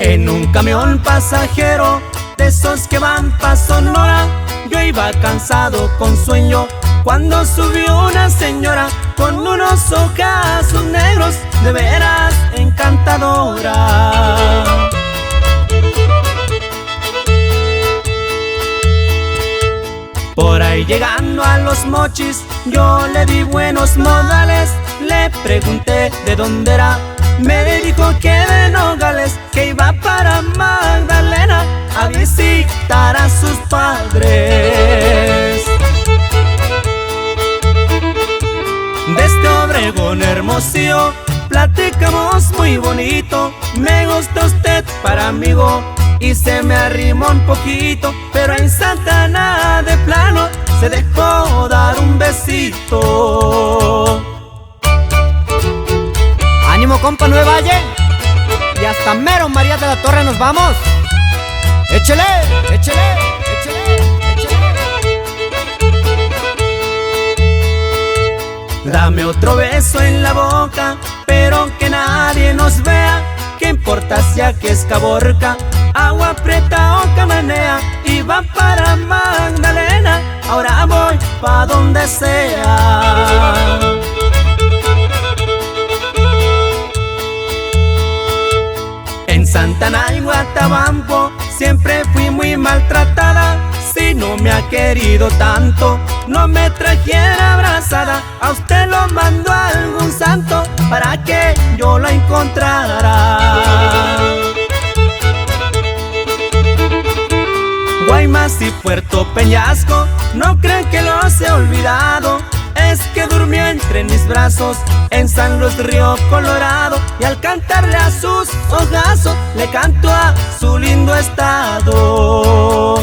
En un camión pasajero de esos que van pa' Sonora, yo iba cansado con sueño cuando subió una señora con unos ojazos negros de veras encantadora. Por ahí llegando a Los Mochis, yo le di buenos modales. Le pregunté de dónde era, me dijo que de Nogales, que iba para Magdalena a visitar a sus padres. Desde Obregón, Hermosillo, platicamos muy bonito. Me gusta usted para amigo y se me arrimó un poquito, pero en Santa Ana de plano se dejó dar un besito. ¡Ánimo, compa Nueve Valle! Y hasta mero María de la Torre nos vamos. ¡Échele! ¡Échele! ¡Échele! ¡Échele! Dame otro beso en la boca, pero que nadie nos vea. ¿Qué importa si aquí es Caborca, Agua Prieta o Cananea? Iba para Magdalena, ahora voy pa' donde sea. En Santa Ana y Guatabampo siempre fui muy maltratada. Si no me ha querido tanto, no me trajera abrazada. A usted lo mandó algún santo para que yo la encontrara. Guaymas y Puerto Peñasco, no crean que los he olvidado. Es que durmió entre mis brazos en San Luis Río Colorado, y al cantarle a sus ojazos le canto a su lindo estado.